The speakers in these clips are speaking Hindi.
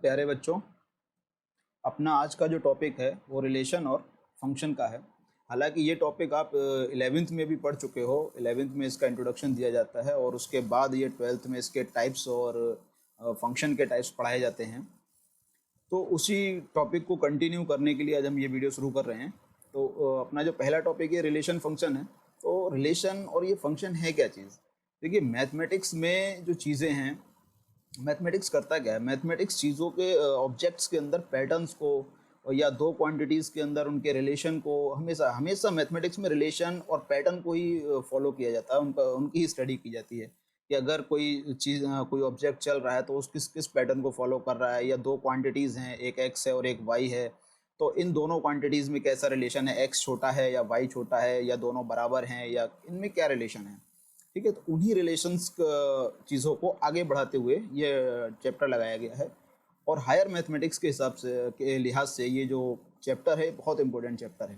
प्यारे बच्चों, अपना आज का जो टॉपिक है वो रिलेशन और फंक्शन का है। हालांकि ये टॉपिक आप 11th में भी पढ़ चुके हो। 11th में इसका इंट्रोडक्शन दिया जाता है और उसके बाद ये 12th में इसके टाइप्स और फंक्शन के टाइप्स पढ़ाए जाते हैं। तो उसी टॉपिक को कंटिन्यू करने के लिए आज हम ये वीडियो शुरू कर रहे हैं। तो अपना जो पहला टॉपिक है रिलेशन फंक्शन है। तो रिलेशन और ये फंक्शन है क्या चीज़? देखिए, मैथमेटिक्स में जो चीज़ें हैं, मैथमेटिक्स करता क्या है? मैथमेटिक्स चीज़ों के ऑब्जेक्ट्स के अंदर पैटर्न्स को या दो क्वांटिटीज़ के अंदर उनके रिलेशन को हमेशा हमेशा मैथमेटिक्स में रिलेशन और पैटर्न को ही फॉलो किया जाता है, उनकी ही स्टडी की जाती है कि अगर कोई चीज़ कोई ऑब्जेक्ट चल रहा है तो उस किस किस पैटर्न को फॉलो कर रहा है, या दो क्वांटिटीज़ हैं, एक एक्स है और एक वाई है, तो इन दोनों क्वांटिटीज़ में कैसा रिलेशन है, एक्स छोटा है या वाई छोटा है, या दोनों बराबर हैं, या इनमें क्या रिलेशन है। ठीक है, तो उन्हीं रिलेशंस चीज़ों को आगे बढ़ाते हुए ये चैप्टर लगाया गया है। और हायर मैथमेटिक्स के हिसाब से के लिहाज से ये जो चैप्टर है बहुत इंपॉर्टेंट चैप्टर है।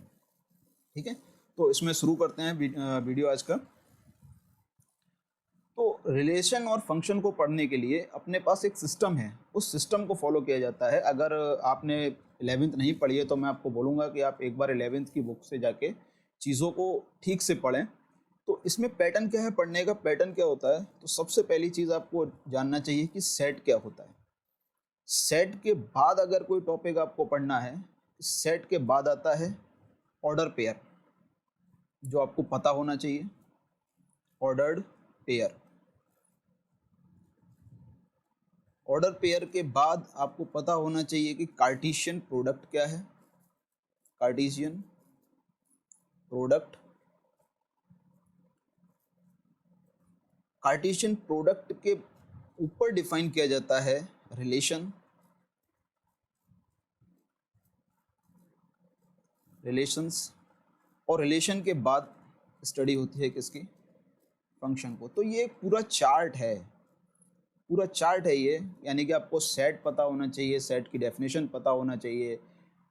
ठीक है, तो इसमें शुरू करते हैं वीडियो आज का। तो रिलेशन और फंक्शन को पढ़ने के लिए अपने पास एक सिस्टम है, उस सिस्टम को फॉलो किया जाता है। अगर आपने 11th नहीं पढ़ी है तो मैं आपको बोलूँगा कि आप एक बार 11th की बुक से जाके चीज़ों को ठीक से पढ़ें। तो इसमें पैटर्न क्या है, पढ़ने का पैटर्न क्या होता है? तो सबसे पहली चीज़ आपको जानना चाहिए कि सेट क्या होता है। सेट के बाद अगर कोई टॉपिक आपको पढ़ना है, सेट के बाद आता है ऑर्डर पेयर, जो आपको पता होना चाहिए। ऑर्डर्ड पेयर, ऑर्डर पेयर के बाद आपको पता होना चाहिए कि कार्टेशियन प्रोडक्ट क्या है। कार्टेशियन प्रोडक्ट, कार्टेशियन प्रोडक्ट के ऊपर डिफाइन किया जाता है रिलेशन। रिलेशंस, और रिलेशन के बाद स्टडी होती है किसकी? फंक्शन को। तो ये पूरा चार्ट है, पूरा चार्ट है ये। यानी कि आपको सेट पता होना चाहिए, सेट की डेफिनेशन पता होना चाहिए,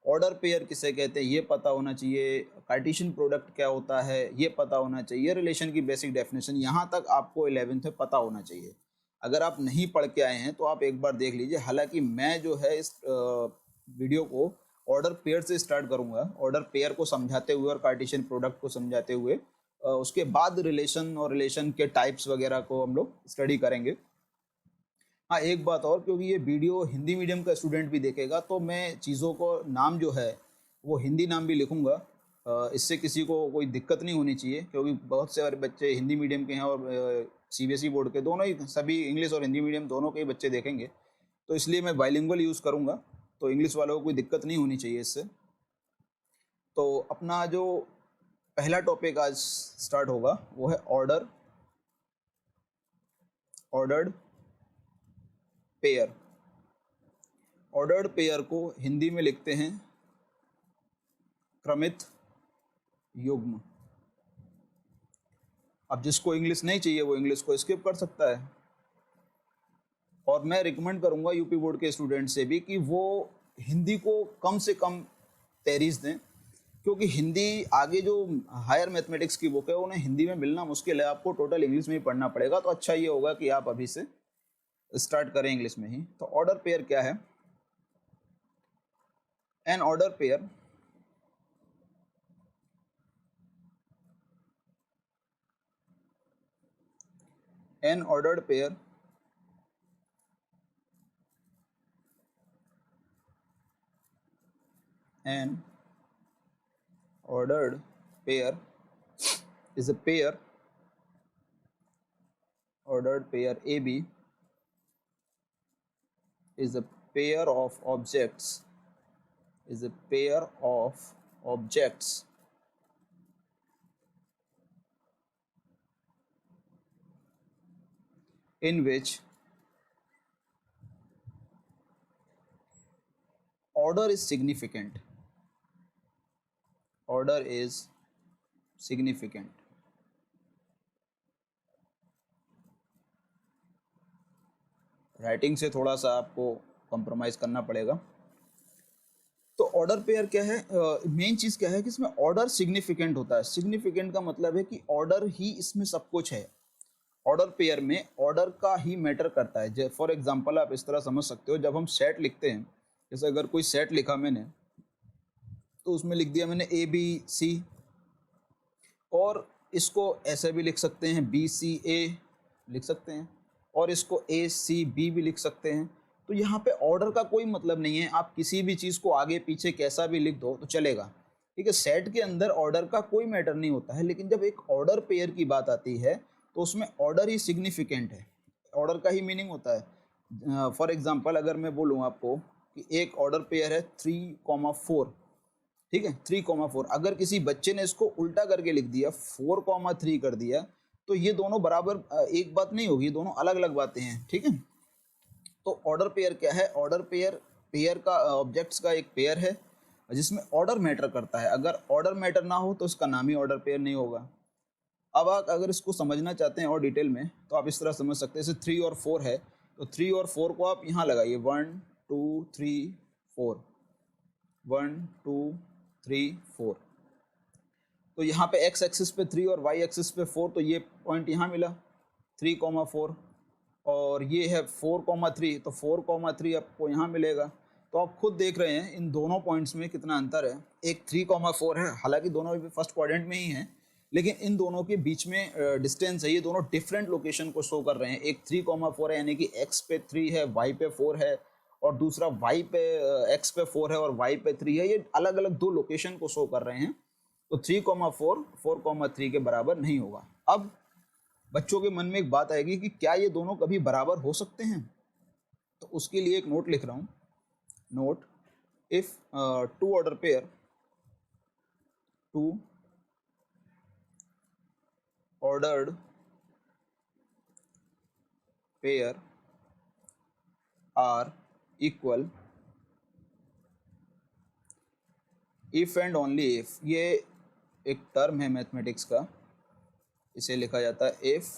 ऑर्डर पेयर किसे कहते हैं ये पता होना चाहिए, कार्टेशियन प्रोडक्ट क्या होता है ये पता होना चाहिए, रिलेशन की बेसिक डेफिनेशन यहाँ तक आपको 11th में पता होना चाहिए। अगर आप नहीं पढ़ के आए हैं तो आप एक बार देख लीजिए। हालांकि मैं जो है इस वीडियो को ऑर्डर पेयर से स्टार्ट करूंगा, ऑर्डर पेयर को समझाते हुए और कार्टेशियन प्रोडक्ट को समझाते हुए, उसके बाद रिलेशन और रिलेशन के टाइप्स वगैरह को हम लोग स्टडी करेंगे। हाँ, एक बात और, क्योंकि ये वीडियो हिंदी मीडियम का स्टूडेंट भी देखेगा तो मैं चीज़ों को नाम जो है वो हिंदी नाम भी लिखूंगा। इससे किसी को कोई दिक्कत नहीं होनी चाहिए, क्योंकि बहुत से बच्चे हिंदी मीडियम के हैं और सीबीएसई बोर्ड के, दोनों ही, सभी इंग्लिश और हिंदी मीडियम दोनों के ही बच्चे देखेंगे। तो इसलिए मैं बाइलिंगुअल यूज़ करूँगा, तो इंग्लिश वालों को कोई दिक्कत नहीं होनी चाहिए इससे। तो अपना जो पहला टॉपिक आज स्टार्ट होगा वो है ऑर्डर्ड पेयर। ऑर्डर्ड पेयर को हिंदी में लिखते हैं क्रमित युग्म। अब जिसको इंग्लिश नहीं चाहिए वो इंग्लिश को स्किप कर सकता है। और मैं रिकमेंड करूंगा यूपी बोर्ड के स्टूडेंट से भी कि वो हिंदी को कम से कम तहरीज दें, क्योंकि हिंदी आगे जो हायर मैथमेटिक्स की बुक है उन्हें हिंदी में मिलना मुश्किल है, आपको टोटल इंग्लिश में ही पढ़ना पड़ेगा। तो अच्छा ये होगा कि आप अभी से स्टार्ट करें इंग्लिश में ही। तो ऑर्डर पेयर क्या है? An order pair an ordered pair an ordered pair is a pair, ordered pair AB is a pair of objects, is a pair of objects in which order is significant. Order is significant. Writing से थोड़ा सा आपको कॉम्प्रोमाइज करना पड़ेगा। तो ऑर्डर पेयर क्या है? मेन चीज़ क्या है कि इसमें ऑर्डर सिग्निफिकेंट होता है। सिग्निफिकेंट का मतलब है कि ऑर्डर ही इसमें सब कुछ है। ऑर्डर पेयर में ऑर्डर का ही मैटर करता है। फॉर एग्जांपल आप इस तरह समझ सकते हो, जब हम सेट लिखते हैं, जैसे अगर कोई सेट लिखा मैंने, तो उसमें लिख दिया मैंने ए बी सी, और इसको ऐसे भी लिख सकते हैं बी सी ए लिख सकते हैं, और इसको ए सी बी भी लिख सकते हैं। तो यहाँ पे ऑर्डर का कोई मतलब नहीं है, आप किसी भी चीज़ को आगे पीछे कैसा भी लिख दो तो चलेगा, ठीक है। सेट के अंदर ऑर्डर का कोई मैटर नहीं होता है, लेकिन जब एक ऑर्डर पेयर की बात आती है तो उसमें ऑर्डर ही सिग्निफिकेंट है, ऑर्डर का ही मीनिंग होता है। फॉर एग्जांपल अगर मैं बोलूँ आपको कि एक ऑर्डर पेयर है 3,4, ठीक है, 3,4, अगर किसी बच्चे ने इसको उल्टा करके लिख दिया 4,3 कर दिया, तो ये दोनों बराबर एक बात नहीं होगी, दोनों अलग अलग बातें हैं, ठीक है। तो ऑर्डर पेयर क्या है? ऑर्डर पेयर पेयर का ऑब्जेक्ट्स का एक पेयर है जिसमें ऑर्डर मैटर करता है। अगर ऑर्डर मैटर ना हो तो इसका नाम ही ऑर्डर पेयर नहीं होगा। अब आप अगर इसको समझना चाहते हैं और डिटेल में तो आप इस तरह समझ सकते हैं, जैसे 3 और 4 है, तो 3 और 4 को आप यहाँ लगाइए, 1 2 3 4, 1 2 3 4। तो यहाँ पे x एक्सिस पे 3 और y एक्सिस पे 4, तो ये पॉइंट यहाँ मिला 3,4, और ये है 4,3, तो 4,3 आपको यहाँ मिलेगा। तो आप खुद देख रहे हैं इन दोनों पॉइंट्स में कितना अंतर है। एक 3,4 है, हालांकि दोनों भी फर्स्ट क्वाड्रेंट में ही हैं, लेकिन इन दोनों के बीच में डिस्टेंस है, ये दोनों डिफरेंट लोकेशन को शो कर रहे हैं। एक 3,4 है यानी कि x पे 3 है, y पे 4 है, और दूसरा y पे x पे 4 है और y पे 3 है। ये अलग अलग दो लोकेशन को शो कर रहे हैं। तो 3,4 4,3 के बराबर नहीं होगा। अब बच्चों के मन में एक बात आएगी कि क्या ये दोनों कभी बराबर हो सकते हैं? तो उसके लिए एक नोट लिख रहा हूँ। Note, if two order pair, two ordered pair are equal if and only if, ये एक टर्म है मैथमेटिक्स का, इसे लिखा जाता है if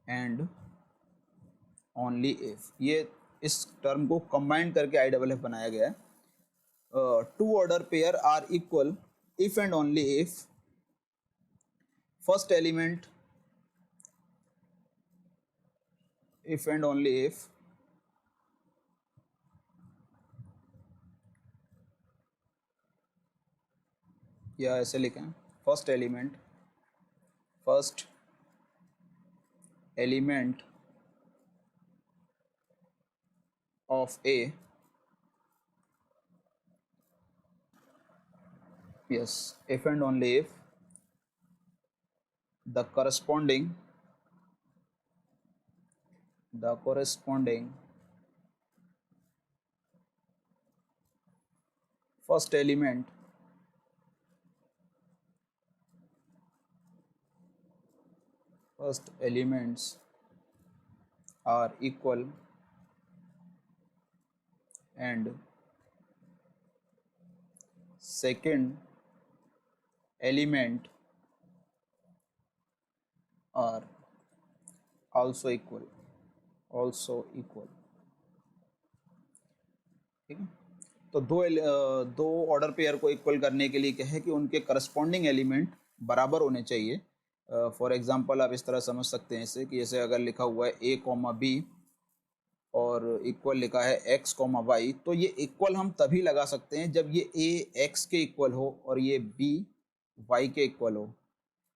and only if। ये इस टर्म को कंबाइन करके IFF बनाया गया है। Two order pair are equal if and only if first element, if and only if या ऐसे लिखें, first element of A, yes, if and only if the corresponding first elements are equal and second element are also equal, ठीक है। तो दो ऑर्डर पेयर को इक्वल करने के लिए क्या है कि उनके करस्पॉन्डिंग एलिमेंट बराबर होने चाहिए। फॉर एग्जांपल आप इस तरह समझ सकते हैं इसे कि जैसे अगर लिखा हुआ है a, b और इक्वल लिखा है x, y, तो ये इक्वल हम तभी लगा सकते हैं जब ये a x के इक्वल हो और ये b y के इक्वल हो।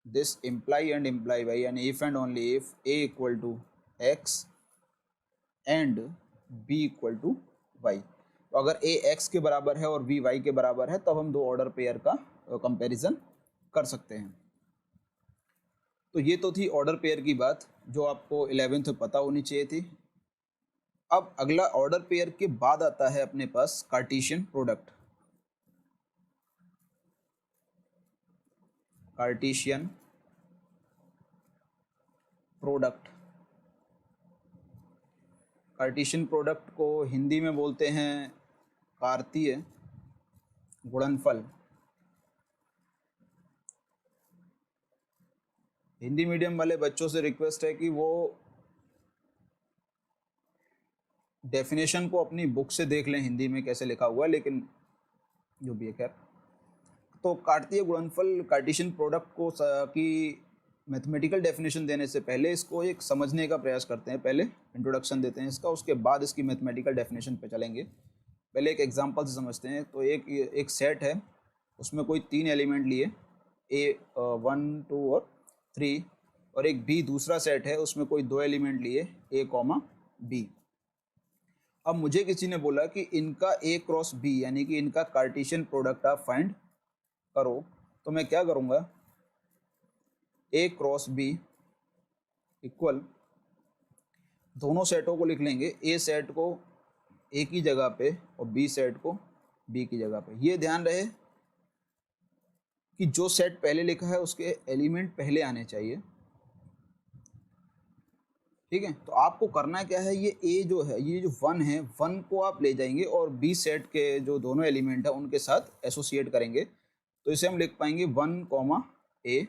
This imply and imply y, यानी if and only if a equal to x and b equal to y। तो अगर a x के बराबर है और b y के बराबर है तब हम दो ऑर्डर पेयर का कंपैरिजन कर सकते हैं। तो ये तो थी ऑर्डर पेयर की बात जो आपको 11th में पता होनी चाहिए थी। अब अगला ऑर्डर पेयर के बाद आता है अपने पास कार्टेशियन प्रोडक्ट। कार्टेशियन प्रोडक्ट को हिंदी में बोलते हैं कार्तीय गुणनफल। हिंदी मीडियम वाले बच्चों से रिक्वेस्ट है कि वो डेफिनेशन को अपनी बुक से देख लें हिंदी में कैसे लिखा हुआ है, लेकिन जो भी है खैर। तो कार्तीय गुणनफल कार्टेशियन प्रोडक्ट को की मैथमेटिकल डेफिनेशन देने से पहले इसको एक समझने का प्रयास करते हैं। पहले इंट्रोडक्शन देते हैं इसका, उसके बाद इसकी मैथमेटिकल डेफिनेशन पे चलेंगे। पहले एक एग्जांपल से समझते हैं। तो एक सेट है, उसमें कोई 3 एलिमेंट लिए, ए 1 2 और 3, और एक बी दूसरा सेट है, उसमें कोई 2 एलिमेंट लिए, ए कॉमा बी। अब मुझे किसी ने बोला कि इनका ए क्रॉस बी यानी कि इनका कार्टेशियन प्रोडक्ट आप फाइंड करो। तो मैं क्या करूँगा, ए क्रॉस बी इक्वल, दोनों सेटों को लिख लेंगे, ए सेट को ए की जगह पे और बी सेट को बी की जगह पे। ये ध्यान रहे कि जो सेट पहले लिखा है उसके एलिमेंट पहले आने चाहिए, ठीक है। तो आपको करना क्या है, ये ए जो है, ये जो 1 है, 1 को आप ले जाएंगे और बी सेट के जो दोनों एलिमेंट है उनके साथ एसोसिएट करेंगे। तो इसे हम लिख पाएंगे 1 कॉमा ए,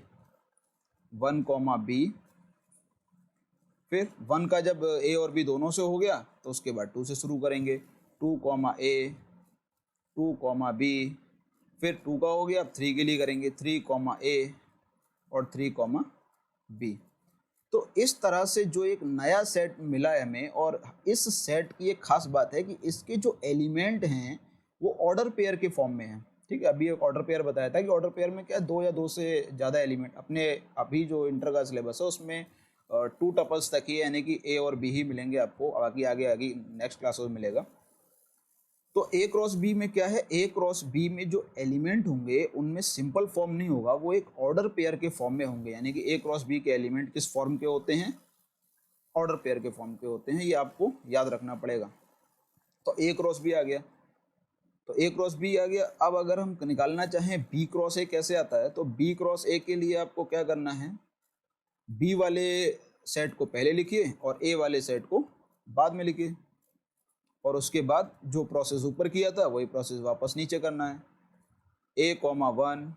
1 कॉमा बी। फिर 1 का जब ए और बी दोनों से हो गया तो उसके बाद 2 से शुरू करेंगे, 2 कॉमा ए, 2 कॉमा बी। फिर 2 का हो गया, अब 3 के लिए करेंगे 3 कॉमा ए और 3 कॉमा बी। तो इस तरह से जो एक नया सेट मिला है हमें, और इस सेट की एक खास बात है कि इसके जो एलिमेंट हैं वो ऑर्डर पेयर के फॉर्म में है, ठीक है। अभी एक ऑर्डर पेयर बताया था कि ऑर्डर पेयर में क्या 2 या 2 से ज़्यादा एलिमेंट, अपने अभी जो इंटर का सिलेबस है उसमें 2 टपल्स तक ही यानी कि ए और बी ही मिलेंगे आपको, बाकी आगे आगे नेक्स्ट क्लास में मिलेगा। तो ए क्रॉस बी में क्या है, ए क्रॉस बी में जो एलिमेंट होंगे उनमें सिंपल फॉर्म नहीं होगा, वो एक ऑर्डर पेयर के फॉर्म में होंगे। यानी कि ए क्रॉस बी के एलिमेंट किस फॉर्म के होते हैं, ऑर्डर पेयर के फॉर्म के होते हैं, ये आपको याद रखना पड़ेगा। तो ए क्रॉस बी आ गया, तो ए क्रॉस बी आ गया। अब अगर हम निकालना चाहें बी क्रॉस ए कैसे आता है, तो बी क्रॉस ए के लिए आपको क्या करना है, बी वाले सेट को पहले लिखिए और ए वाले सेट को बाद में लिखिए, और उसके बाद जो प्रोसेस ऊपर किया था वही प्रोसेस वापस नीचे करना है। ए कॉमा 1,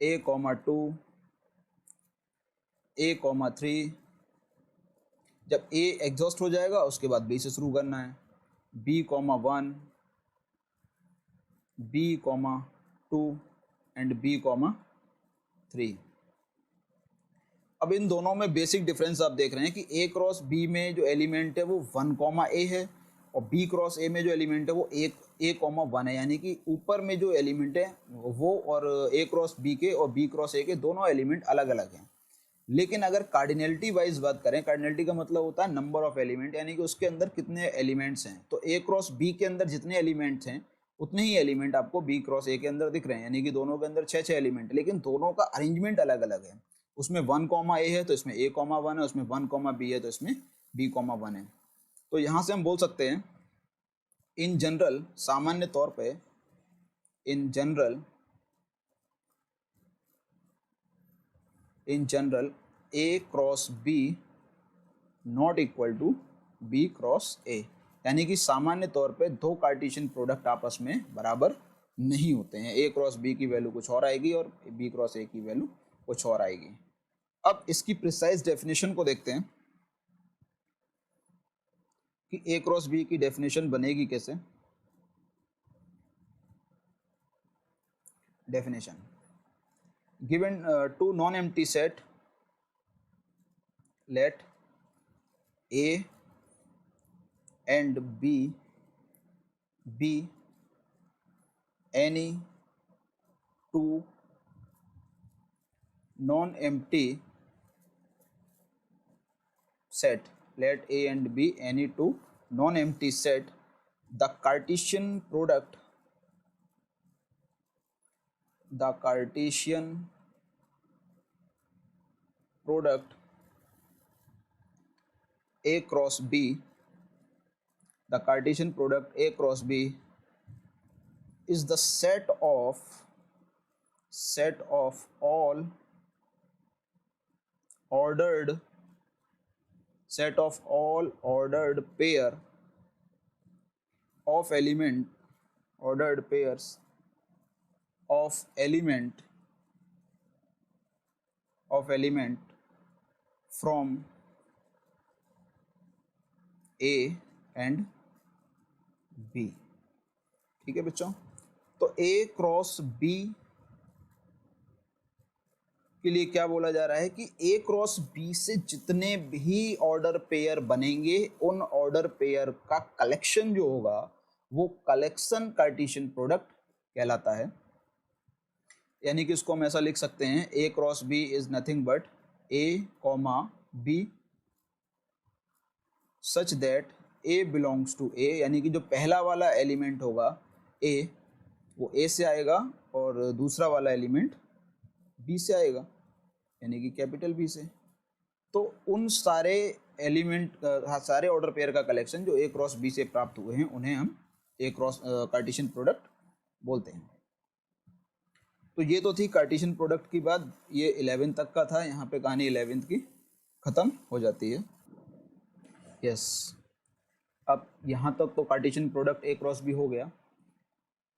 ए कॉमा 2, ए कॉमा 3। जब ए एग्जॉस्ट हो जाएगा उसके बाद बी से शुरू करना है, B comma 1, B comma 2 and B comma 3। अब इन दोनों में बेसिक डिफरेंस आप देख रहे हैं कि ए क्रॉस बी में जो एलिमेंट है वो 1 कॉमा ए है, और बी क्रॉस ए में जो एलिमेंट है वो ए कॉमा 1 है। यानी कि ऊपर में जो एलिमेंट है वो और ए क्रॉस बी के और बी क्रॉस ए के दोनों एलिमेंट अलग अलग हैं। लेकिन अगर कार्डिनलिटी वाइज बात करें, कार्डिनलिटी का मतलब होता है नंबर ऑफ एलिमेंट, यानी कि उसके अंदर कितने एलिमेंट्स हैं। तो ए क्रॉस बी के अंदर जितने एलिमेंट्स हैं उतने ही एलिमेंट आपको बी क्रॉस ए के अंदर दिख रहे हैं, यानी कि दोनों के अंदर 6 एलिमेंट, लेकिन दोनों का अरेंजमेंट अलग अलग है। उसमें 1 कॉमा ए है तो इसमें ए कॉमा 1 है, उसमें 1 कॉमा बी है तो इसमें बी कॉमा 1 है। तो यहाँ से हम बोल सकते हैं इन जनरल, सामान्य तौर पे, in general A cross B not equal to B cross A, यानी कि सामान्य तौर पे दो कार्टेशियन प्रोडक्ट आपस में बराबर नहीं होते हैं। ए क्रॉस बी की वैल्यू कुछ और आएगी और बी क्रॉस ए की वैल्यू कुछ और आएगी। अब इसकी प्रिसाइज डेफिनेशन को देखते हैं कि ए क्रॉस बी की डेफिनेशन बनेगी कैसे। Definition given to non empty set, let A and B be any two non-empty set, let A and B any two non-empty set, the Cartesian product A cross B, the Cartesian product A cross B is the set of all ordered pair of pairs of element from A and B। ठीक है बच्चों, तो A क्रॉस B के लिए क्या बोला जा रहा है कि ए क्रॉस बी से जितने भी ऑर्डर पेयर बनेंगे उन ऑर्डर पेयर का कलेक्शन जो होगा वो कलेक्शन कार्टेशियन प्रोडक्ट कहलाता है। यानी कि इसको हम ऐसा लिख सकते हैं, A cross B is nothing but A comma B such that A belongs to A, यानी कि जो पहला वाला एलिमेंट होगा ए वो ए से आएगा और दूसरा वाला एलिमेंट बी से आएगा, यानी कि कैपिटल बी से। तो उन सारे एलिमेंट सारे ऑर्डर पेयर का कलेक्शन जो ए क्रॉस बी से प्राप्त हुए हैं उन्हें हम ए क्रॉस कार्टेशियन प्रोडक्ट बोलते हैं। तो ये तो थी कार्टेशियन प्रोडक्ट की बात, ये 11 तक का था। यहाँ पे कहानी 11 की ख़त्म हो जाती है। यस, अब यहाँ तक तो Cartesian product A cross B हो गया।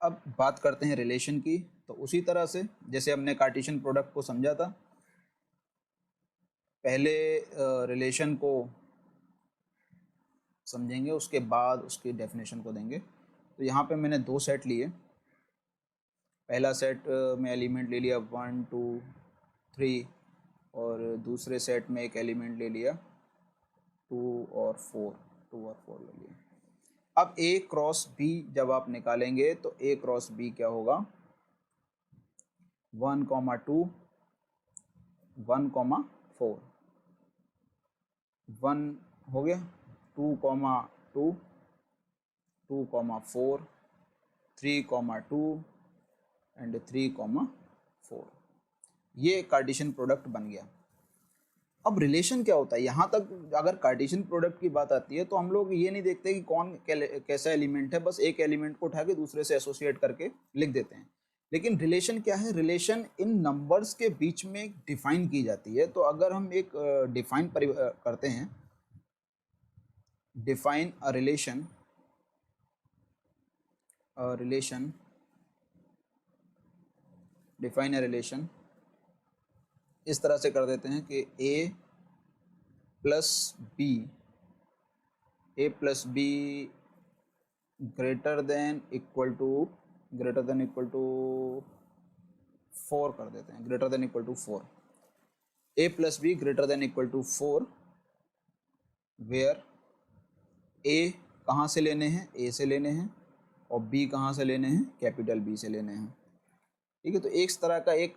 अब बात करते हैं रिलेशन की। तो उसी तरह से जैसे हमने कार्टेशियन प्रोडक्ट को समझा था, पहले रिलेशन को समझेंगे उसके बाद उसकी डेफिनेशन को देंगे। तो यहाँ पे मैंने दो सेट लिए। पहला सेट में एलिमेंट ले लिया 1 2 3 और दूसरे सेट में एक एलिमेंट ले लिया 2 और 4 ले लिए। अब ए क्रॉस बी जब आप निकालेंगे तो ए क्रॉस बी क्या होगा, 1, 2 1, 4 1 हो गया, 2, 2 2, 4 3, 2 एंड 3, 4। ये कार्टेशियन प्रोडक्ट बन गया। अब रिलेशन क्या होता है, यहाँ तक अगर कार्टेशियन प्रोडक्ट की बात आती है तो हम लोग ये नहीं देखते कि कौन कैसा एलिमेंट है, बस एक एलिमेंट को उठा के दूसरे से एसोसिएट करके लिख देते हैं। लेकिन रिलेशन क्या है, रिलेशन इन नंबर्स के बीच में डिफाइन की जाती है। तो अगर हम एक डिफाइन करते हैं, define a relation define a relation इस तरह से कर देते हैं कि A plus B greater than equal to 4 कर देते हैं, greater than equal to 4। A plus B greater than equal to 4 where A कहाँ से लेने हैं, ए से लेने हैं, और बी कहाँ से लेने हैं, कैपिटल बी से लेने हैं। ठीक है, तो एक तरह का एक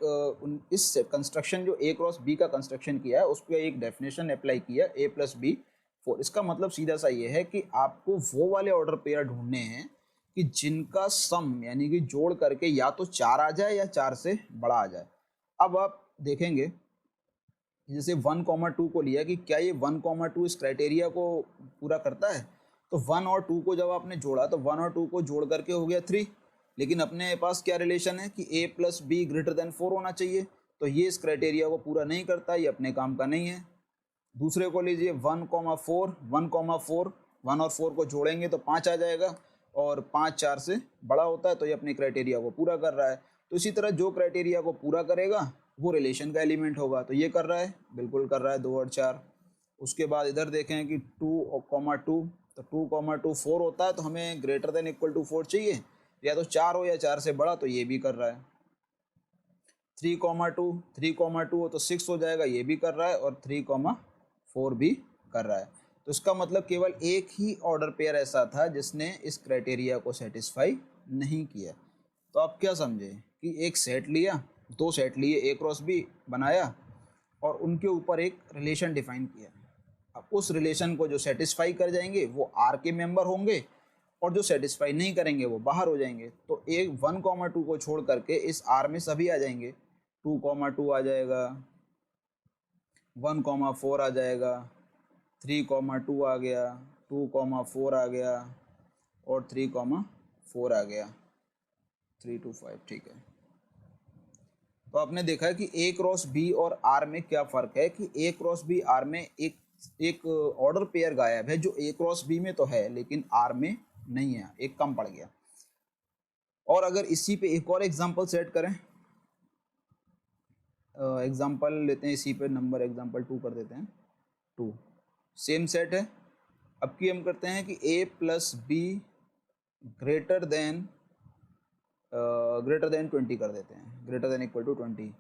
इस कंस्ट्रक्शन जो ए क्रॉस बी का कंस्ट्रक्शन किया है उस पर एक डेफिनेशन अप्लाई किया, ए प्लस बी 4। इसका मतलब सीधा सा ये है कि आपको वो वाले ऑर्डर पेयर ढूंढने हैं कि जिनका सम यानी कि जोड़ करके या तो 4 आ जाए या 4 से बड़ा आ जाए। अब आप देखेंगे जैसे 1, 2 को लिया कि क्या ये 1, 2 इस क्राइटेरिया को पूरा करता है। तो 1 और 2 को जब आपने जोड़ा तो 1 और 2 को जोड़ करके हो गया 3। लेकिन अपने पास क्या रिलेशन है कि a plus B greater then 4 होना चाहिए, तो ये इस क्राइटेरिया को पूरा नहीं करता, ये अपने काम का नहीं है। दूसरे को लीजिए 1, 4 1 और 4 को जोड़ेंगे तो 5 आ जाएगा, और 5 4 से बड़ा होता है, तो ये अपने क्राइटेरिया को पूरा कर रहा है। तो इसी तरह जो क्राइटेरिया को पूरा करेगा वो रिलेशन का एलिमेंट होगा। तो ये कर रहा है, बिल्कुल कर रहा है, 2 और 4। उसके बाद इधर देखें कि 2 और 2, तो 2, 2 4 होता है, तो हमें ग्रेटर देन इक्वल टू 4 चाहिए, या तो 4 हो या 4 से बड़ा, तो ये भी कर रहा है। 3, 2 हो तो 6 हो जाएगा, ये भी कर रहा है, और 3, 4 भी कर रहा है। तो इसका मतलब केवल एक ही ऑर्डर पेयर ऐसा था जिसने इस क्राइटेरिया को सेटिस्फाई नहीं किया। तो आप क्या समझे कि एक सेट लिया, 2 सेट लिए, ए क्रॉस बी बनाया और उनके ऊपर एक रिलेशन डिफाइन किया। अब उस रिलेशन को जो सेटिस्फाई कर जाएंगे वो आर के मेंबर होंगे, और जो सेटिस्फाई नहीं करेंगे वो बाहर हो जाएंगे। तो एक 1, 2 को छोड़ करके इस आर में सभी आ जाएंगे। 2, 2 आ जाएगा, 1, 4 आ जाएगा, 3, 2 आ गया, 2, 4 आ गया, और 3, 4 आ गया, 3 2 5। ठीक है, तो आपने देखा है कि ए क्रॉस बी और आर में क्या फ़र्क है कि ए क्रॉस बी आर में एक ऑर्डर पेयर गायब है, जो ए क्रॉस बी में तो है लेकिन आर में नहीं है, एक कम पड़ गया। और अगर इसी पे एक और एग्जांपल सेट करें, एग्जांपल लेते हैं, इसी पे नंबर एग्जांपल 2 कर देते हैं। 2 सेम सेट है। अब की हम करते हैं कि a plus B greater then 20 कर देते हैं, ग्रेटर देन इक्वल टू 20।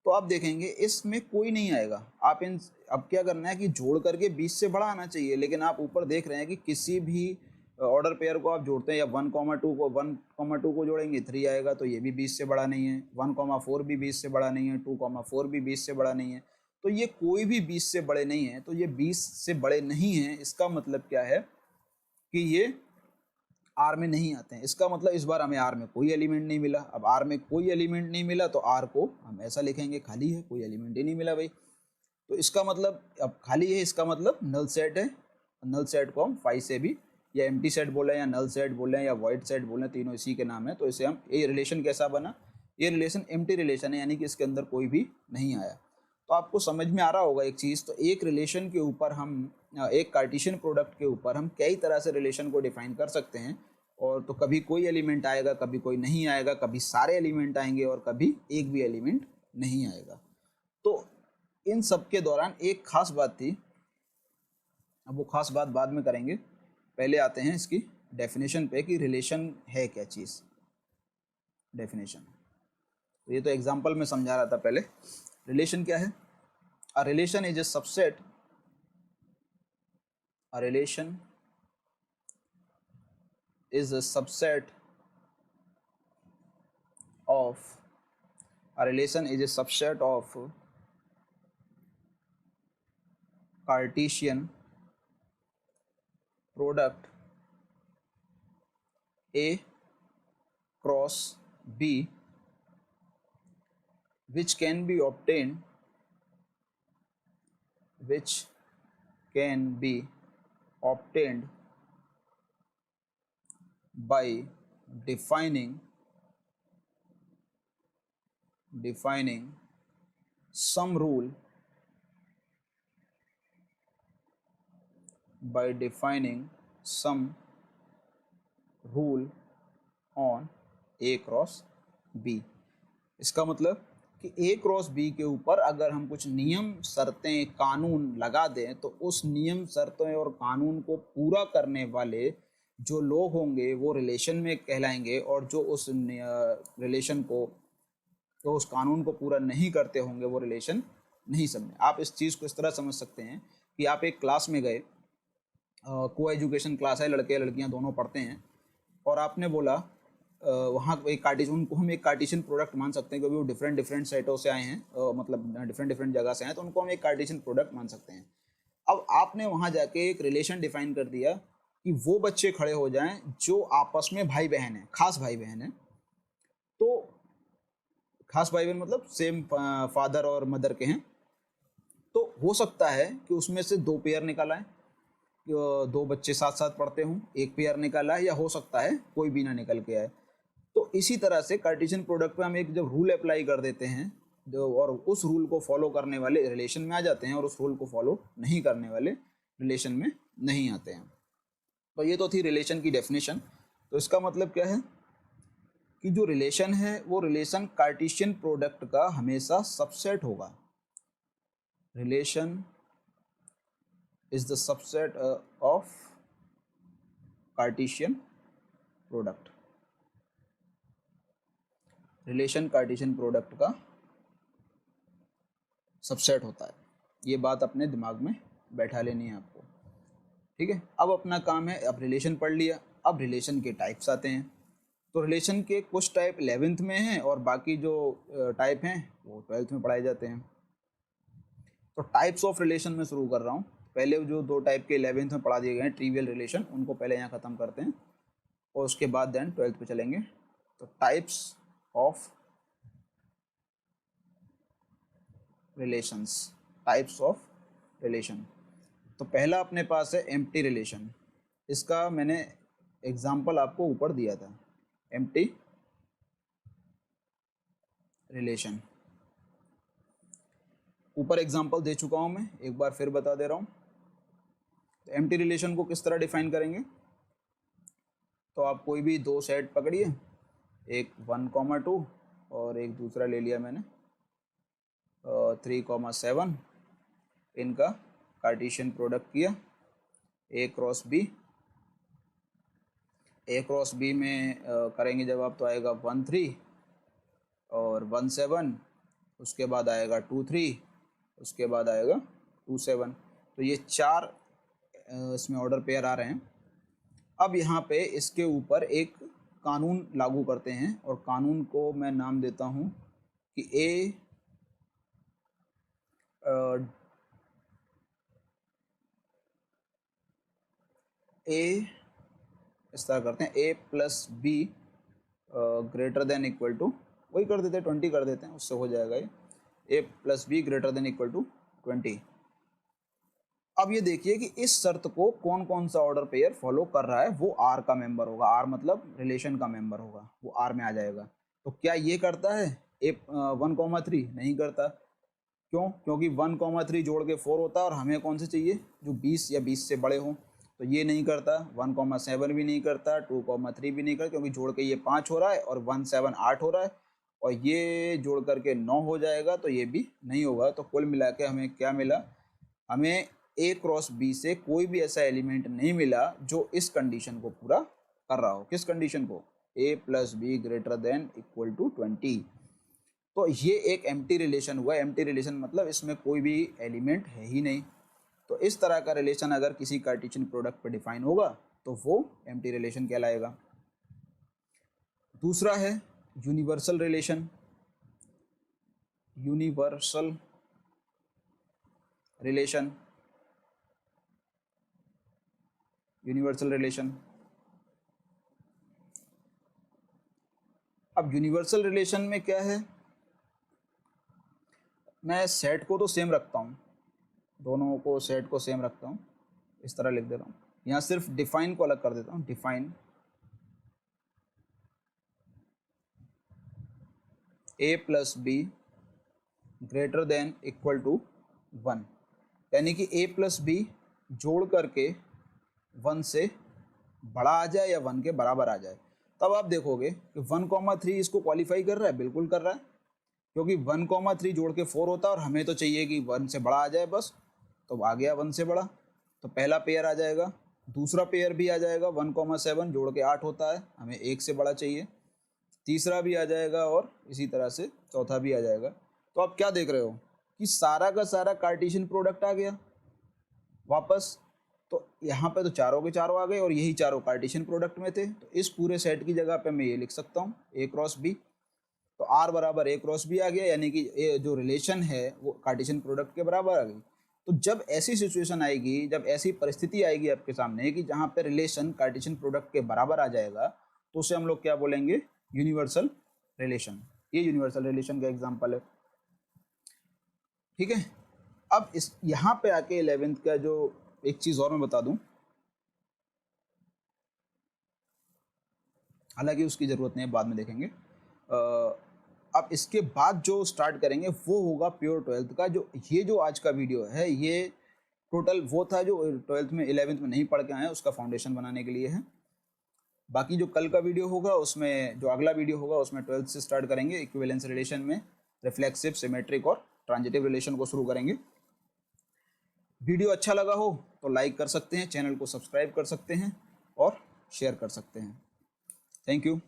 तो आप देखेंगे इसमें कोई नहीं आएगा। आप इन अब क्या करना है कि जोड़ करके 20 से बड़ा आना चाहिए, लेकिन आप ऊपर देख रहे हैं कि किसी भी ऑर्डर पेयर को आप जोड़ते हैं या 1,2 को जोड़ेंगे 3 आएगा, तो ये भी 20 से बड़ा नहीं है। 1,4 भी 20 से बड़ा नहीं है, 2,4 भी 20 से बड़ा नहीं है, तो ये कोई भी 20 से बड़े नहीं है। तो ये 20 से बड़े नहीं हैं, इसका मतलब क्या है कि ये आर में नहीं आते हैं। इसका मतलब इस बार हमें आर में कोई एलिमेंट नहीं मिला। अब आर में कोई एलिमेंट नहीं मिला तो आर को हम ऐसा लिखेंगे, खाली है, कोई एलिमेंट ही नहीं मिला भाई। तो इसका मतलब अब खाली है, इसका मतलब नल सेट है। नल सेट को हम फाई से भी या एम्प्टी सेट बोलें या नल सेट बोलें या वॉइड सेट बोलें, तीनों इसी के नाम है। तो इसे हम, ये रिलेशन कैसा बना, ये रिलेशन एम्प्टी रिलेशन है, यानी कि इसके अंदर कोई भी नहीं आया। तो आपको समझ में आ रहा होगा एक चीज़, तो एक रिलेशन के ऊपर हम, एक कार्टेशियन प्रोडक्ट के ऊपर हम कई तरह से रिलेशन को डिफाइन कर सकते हैं। और तो कभी कोई एलिमेंट आएगा, कभी कोई नहीं आएगा, कभी सारे एलिमेंट आएंगे और कभी एक भी एलिमेंट नहीं आएगा। तो इन सब के दौरान एक खास बात थी, अब वो खास बात बाद में करेंगे, पहले आते हैं इसकी डेफिनेशन पे कि रिलेशन है क्या चीज़। डेफिनेशन, तो ये तो एग्जांपल में समझा रहा था पहले। रिलेशन क्या है? A relation is a subset, a relation is a subset of, a relation is a subset of Cartesian product A cross B, which can be obtained by defining some rule, on A cross B। इसका मतलब कि A क्रॉस B के ऊपर अगर हम कुछ नियम, शर्तें, कानून लगा दें तो उस नियम, शर्तों और कानून को पूरा करने वाले जो लोग होंगे वो रिलेशन में कहलाएंगे, और जो उस रिलेशन को, तो उस कानून को पूरा नहीं करते होंगे वो रिलेशन नहीं समझे। आप इस चीज़ को इस तरह समझ सकते हैं कि आप एक क्लास में गए, को एजुकेशन क्लास है, लड़के लड़कियां दोनों पढ़ते हैं, और आपने बोला वहाँ एक कार्टेशियन, उनको हम एक कार्टेशियन प्रोडक्ट मान सकते हैं क्योंकि वो डिफरेंट सेटों से आए हैं, मतलब डिफरेंट जगह से आए हैं, तो उनको हम एक कार्टेशियन प्रोडक्ट मान सकते हैं। अब आपने वहाँ जाके एक रिलेशन डिफाइन कर दिया कि वो बच्चे खड़े हो जाएं जो आपस में भाई बहन हैं, खास भाई बहन हैं। तो खास भाई बहन मतलब सेम फादर और मदर के हैं। तो हो सकता है कि उसमें से 2 पेयर निकल आए, 2 बच्चे साथ साथ पढ़ते हों, एक पेयर निकला है, या हो सकता है कोई भी ना निकल के आए। तो इसी तरह से कार्टेशियन प्रोडक्ट पे हम एक जब रूल अप्लाई कर देते हैं जो, और उस रूल को फॉलो करने वाले रिलेशन में आ जाते हैं और उस रूल को फॉलो नहीं करने वाले रिलेशन में नहीं आते हैं। तो ये तो थी रिलेशन की डेफिनेशन। तो इसका मतलब क्या है कि जो रिलेशन है वो रिलेशन कार्टेशियन प्रोडक्ट का हमेशा सबसेट होगा। Relation is the subset of Cartesian product. Relation Cartesian product का सबसेट होता है। ये बात अपने दिमाग में बैठा लेनी है आपको, ठीक है। अब अपना काम है, अब रिलेशन पढ़ लिया, अब रिलेशन के टाइप्स आते हैं। तो रिलेशन के कुछ टाइप 11th में हैं और बाकी जो टाइप हैं वो 12th में पढ़ाए जाते हैं। तो टाइप्स ऑफ रिलेशन में शुरू कर रहा हूँ। पहले जो 2 टाइप के 11th में पढ़ा दिए गए हैं ट्रिवियल रिलेशन, उनको पहले यहाँ ख़त्म करते हैं और उसके बाद देन 12th पे चलेंगे। तो types of relations, types of relation. तो पहला अपने पास है एम्प्टी रिलेशन। इसका मैंने एग्जाम्पल आपको ऊपर दिया था, एम्प्टी रिलेशन। ऊपर एग्जाम्पल दे चुका हूँ मैं, एक बार फिर बता दे रहा हूँ। तो एम्प्टी रिलेशन को किस तरह डिफाइन करेंगे? तो आप कोई भी 2 सेट पकड़िए, एक 1,2 और एक दूसरा ले लिया मैंने 3,7। इनका कार्टेशियन प्रोडक्ट किया, ए क्रॉस बी। ए क्रॉस बी में करेंगे जब आप तो आएगा 1,3 और 1,7। उसके बाद आएगा 2 3, उसके बाद आएगा 2 7। तो ये 4 इसमें ऑर्डर पेयर आ रहे हैं। अब यहाँ पे इसके ऊपर एक कानून लागू करते हैं और कानून को मैं नाम देता हूँ कि ए इस तरह करते हैं, A plus B greater than equal to, वही कर देते हैं 20 कर देते हैं, उससे हो जाएगा ये, A plus B greater than equal to 20। अब ये देखिए कि इस शर्त को कौन कौन सा ऑर्डर पेयर फॉलो कर रहा है, वो आर का मेंबर होगा, आर मतलब रिलेशन का मेंबर होगा, वो आर में आ जाएगा। तो क्या ये करता है ए 1,3? नहीं करता। क्यों? क्योंकि 1,3 जोड़ के 4 होता है और हमें कौन से चाहिए, जो 20 या 20 से बड़े हों। तो ये नहीं करता, 1,7 भी नहीं करता, 2,3 भी नहीं करता, क्योंकि जोड़ के ये 5 हो रहा है और 1 7 8 हो रहा है, और ये जोड़ करके 9 हो जाएगा, तो ये भी नहीं होगा। तो कुल मिला के हमें क्या मिला, हमें ए क्रॉस बी से कोई भी ऐसा एलिमेंट नहीं मिला जो इस कंडीशन को पूरा कर रहा हो। किस कंडीशन को? A plus B greater than equal to 20। तो ये एक एम्प्टी रिलेशन हुआ। एम्प्टी रिलेशन मतलब इसमें कोई भी एलिमेंट है ही नहीं। तो इस तरह का रिलेशन अगर किसी कार्टेशियन प्रोडक्ट पर डिफाइन होगा तो वो एम्प्टी रिलेशन कहलाएगा। दूसरा है universal relation. Universal relation, universal relation. अब यूनिवर्सल रिलेशन में क्या है, मैं सेट को तो सेम रखता हूँ, दोनों को सेट को सेम रखता हूँ, इस तरह लिख देता हूँ। यहाँ सिर्फ डिफाइन को अलग कर देता हूँ, define A plus B greater than equal to 1, यानी कि ए प्लस बी जोड़ करके 1 से बड़ा आ जाए या 1 के बराबर आ जाए। तब आप देखोगे कि 1,3 इसको क्वालिफाई कर रहा है, बिल्कुल कर रहा है, क्योंकि 1,3 जोड़ के 4 होता है और हमें तो चाहिए कि 1 से बड़ा आ जाए बस। तो आ गया 1 से बड़ा, तो पहला पेयर आ जाएगा। दूसरा पेयर भी आ जाएगा, 1,7 जोड़ के 8 होता है, हमें 1 से बड़ा चाहिए। तीसरा भी आ जाएगा और इसी तरह से चौथा भी आ जाएगा। तो आप क्या देख रहे हो कि सारा का सारा कार्टेशियन प्रोडक्ट आ गया वापस। तो यहाँ पे तो चारों के चारों आ गए और यही चारों कार्टेशियन प्रोडक्ट में थे। तो इस पूरे सेट की जगह पे मैं ये लिख सकता हूँ ए क्रॉस बी। तो आर बराबर ए क्रॉस बी आ गया, यानी कि ये जो रिलेशन है वो कार्टेशियन प्रोडक्ट के बराबर आ गई। तो जब ऐसी सिचुएशन आएगी, जब ऐसी परिस्थिति आएगी आपके सामने कि जहाँ पे रिलेशन कार्टेशियन प्रोडक्ट के बराबर आ जाएगा, तो उसे हम लोग क्या बोलेंगे, यूनिवर्सल रिलेशन। ये यूनिवर्सल रिलेशन का एग्जाम्पल है। ठीक है। अब इस यहाँ पे आके 11th का जो एक चीज़ और मैं बता दूं, हालांकि उसकी ज़रूरत नहीं है, बाद में देखेंगे। अब इसके बाद जो स्टार्ट करेंगे वो होगा प्योर 12th का। जो ये जो आज का वीडियो है ये टोटल वो था जो 12th में 11th में नहीं पढ़ के आए, उसका फाउंडेशन बनाने के लिए है। बाकी जो कल का वीडियो होगा उसमें, जो अगला वीडियो होगा उसमें 12th से स्टार्ट करेंगे, इक्विवेलेंस रिलेशन में रिफ्लेक्सिव, सिमेट्रिक और ट्रांजिटिव रिलेशन को शुरू करेंगे। वीडियो अच्छा लगा हो तो लाइक कर सकते हैं, चैनल को सब्सक्राइब कर सकते हैं और शेयर कर सकते हैं। Thank you.